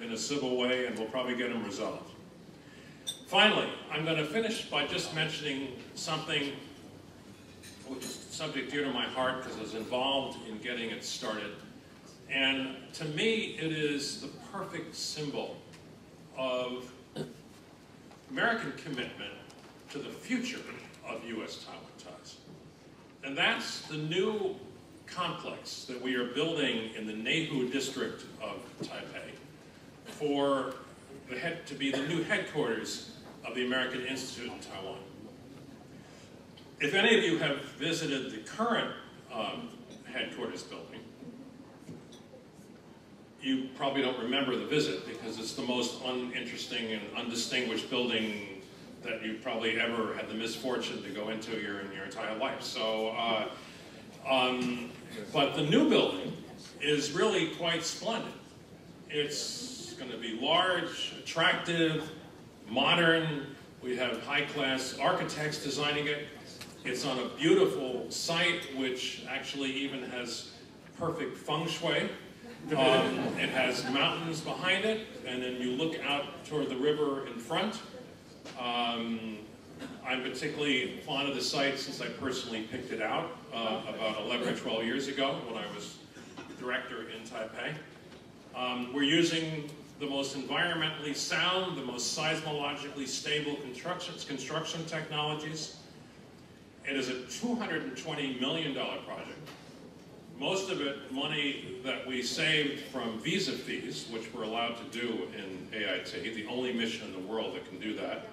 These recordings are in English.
in a civil way, and we'll probably get them resolved. Finally, I'm going to finish by just mentioning something which is a subject dear to my heart because I was involved in getting it started. And to me, it is the perfect symbol of American commitment to the future of US-Taiwan ties. And that's the new complex that we are building in the Nehu district of Taipei for to be the new headquarters of the American Institute in Taiwan. If any of you have visited the current headquarters building, you probably don't remember the visit because it's the most uninteresting and undistinguished building that you've probably ever had the misfortune to go into in your entire life. So, but the new building is really quite splendid. It's going to be large, attractive, modern. We have high-class architects designing it. It's on a beautiful site, which actually even has perfect feng shui. It has mountains behind it, and then you look out toward the river in front. I'm particularly fond of the site since I personally picked it out about 11 or 12 years ago when I was director in Taipei. We're using the most environmentally sound, the most seismologically stable construction technologies. It is a $220 million project. Most of it money that we saved from visa fees, which we're allowed to do in AIT, the only mission in the world that can do that.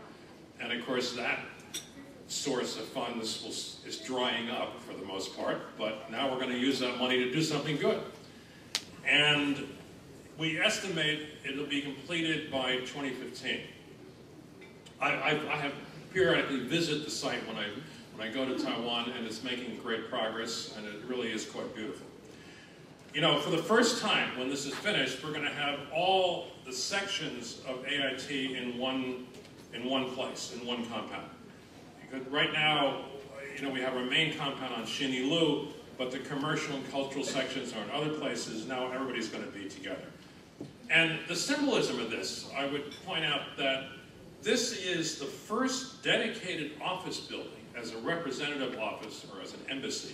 And of course, that source of funds is drying up for the most part, but now we're going to use that money to do something good. And we estimate it'll be completed by 2015. I have periodically visited the site when I go to Taiwan, and it's making great progress, and it really is quite beautiful. You know, for the first time, when this is finished, we're going to have all the sections of AIT in one place, in one compound. Because right now, you know, we have our main compound on Xinyilu, but the commercial and cultural sections are in other places. Now everybody's going to be together. And the symbolism of this, I would point out that this is the first dedicated office building as a representative office or as an embassy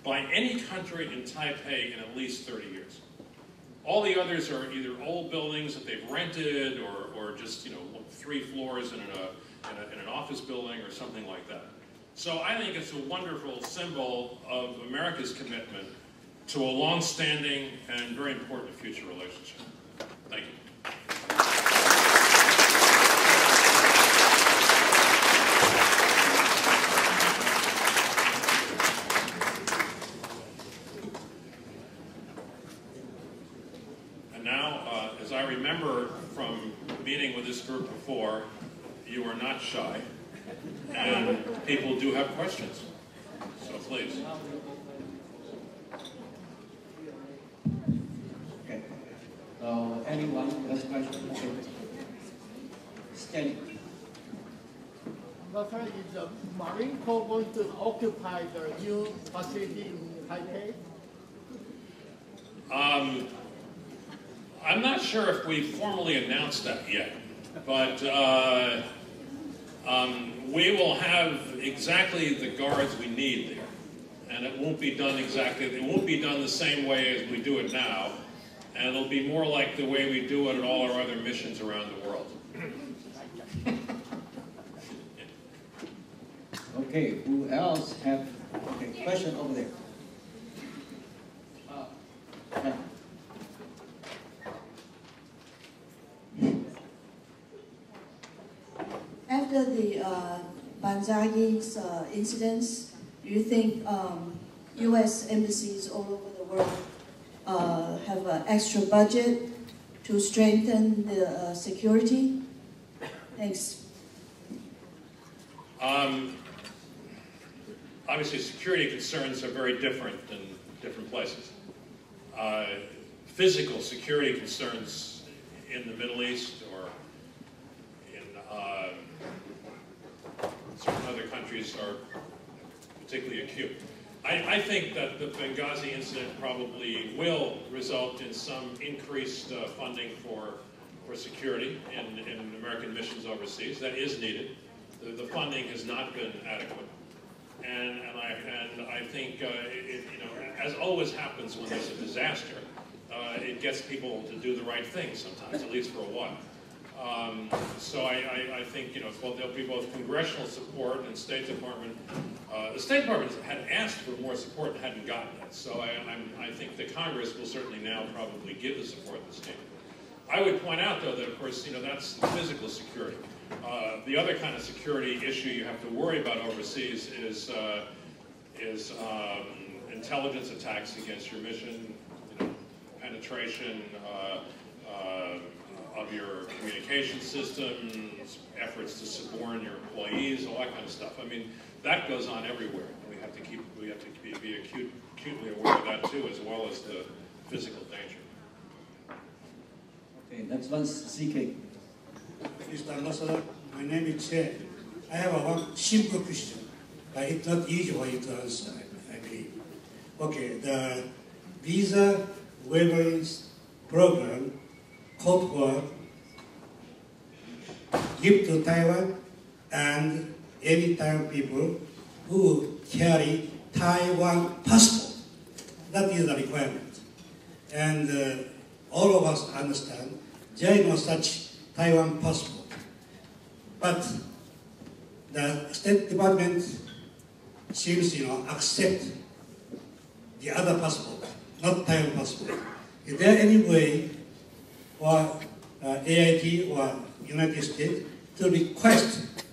by any country in Taipei in at least 30 years. All the others are either old buildings that they've rented or just, you know, 3 floors in an office building or something like that. So I think it's a wonderful symbol of America's commitment to a long-standing and very important future relationship. Thank you. And now, as I remember from meeting with this group before, you are not shy, and people do have questions. So please. Okay. Anyone has questions? Stanley. Sir, is the Marine Corps going to occupy the new facility in Taipei? I'm not sure if we formally announced that yet, but we will have exactly the guards we need there, and it won't be done the same way as we do it now, and it'll be more like the way we do it at all our other missions around the world. Okay, who else have a question over there? Yeah. After the Banzai's incidents, do you think U.S. embassies all over the world have an extra budget to strengthen the security? Thanks. Obviously, security concerns are very different in different places. Physical security concerns in the Middle East or in certain other countries are particularly acute. I think that the Benghazi incident probably will result in some increased funding for for security in American missions overseas. That is needed. The funding has not been adequate. And I think, as always happens when there's a disaster, it gets people to do the right thing sometimes, at least for a while. So I think, there'll be both congressional support and State Department. The State Department had asked for more support and hadn't gotten it. So I think the Congress will certainly now probably give the support the State. I would point out, though, that of course, that's physical security. The other kind of security issue you have to worry about overseas is intelligence attacks against your mission, penetration of your communication systems, efforts to suborn your employees, all that kind of stuff. I mean, that goes on everywhere. We have to be acutely aware of that too, as well as the physical danger. Okay, next one's CK. Mr. Ambassador, my name is Chen. I have one simple question, but it's not easy for you to answer, I believe. Okay, the visa waivers program called for give to Taiwan and any Taiwan people who carry Taiwan passport. That is the requirement. And all of us understand there is no such Taiwan passport. But the State Department seems, accept the other passport, not Taiwan passport. Is there any way for AIT or United States to request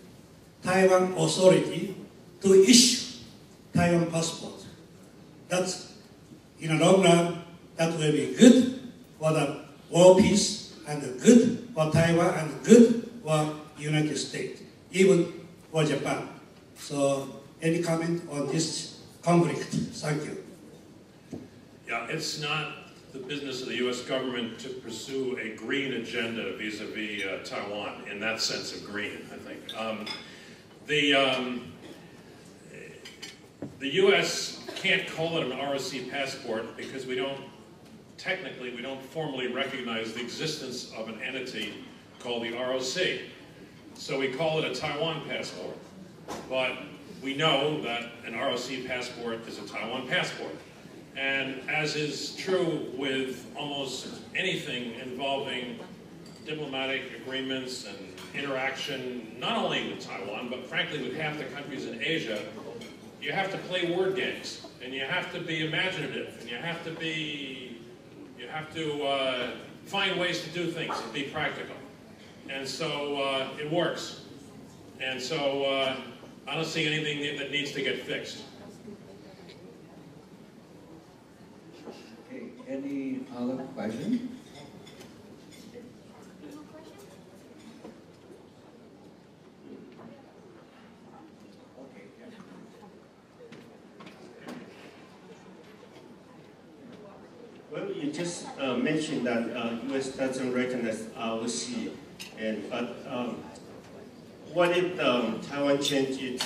Taiwan authority to issue Taiwan passport? That's, in the long run, that will be good for the world peace and good for Taiwan and good for United States, even for Japan. So, any comment on this conflict? Thank you. Yeah, it's not the business of the U.S. government to pursue a green agenda vis-a-vis Taiwan, in that sense of green, I think. The U.S. can't call it an ROC passport because technically we don't formally recognize the existence of an entity called the ROC. So we call it a Taiwan passport. But we know that an ROC passport is a Taiwan passport. And as is true with almost anything involving diplomatic agreements and interaction, not only with Taiwan, but frankly with half the countries in Asia, you have to play word games, and you have to be imaginative, and you have to find ways to do things and be practical. And so it works. And so I don't see anything that needs to get fixed. Okay, any other question? Well, you just mentioned that U.S. doesn't recognize ROC, but what if Taiwan changes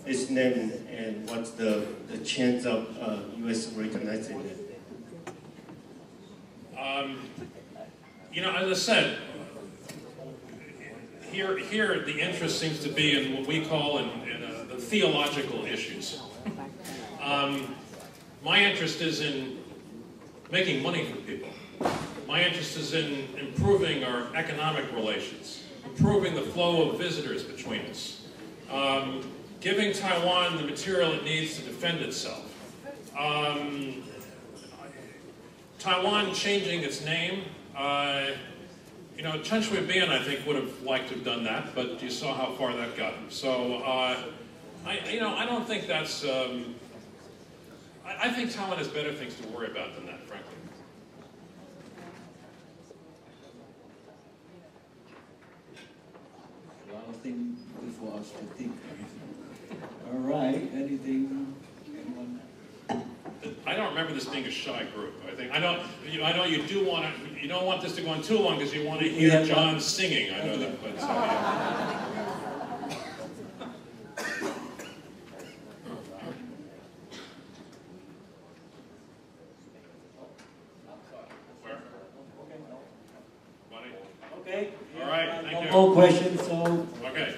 its name, and what's the chance of U.S. recognizing it? As I said, here the interest seems to be in what we call in the theological issues. My interest is in making money for people. My interest is in improving our economic relations, improving the flow of visitors between us, giving Taiwan the material it needs to defend itself. Taiwan changing its name, Chen Sui-Bien, I think, would have liked to have done that, but you saw how far that got him. So, I don't think that's, I think Taiwan has better things to worry about than that, frankly. A lot of things for us to think. All right, anything? Anyone? I don't remember this being a shy group. I know you do want to. You don't want this to go on too long because you want to hear John singing. I know that, but. Where? Why don't Thank you. All questions, so Okay.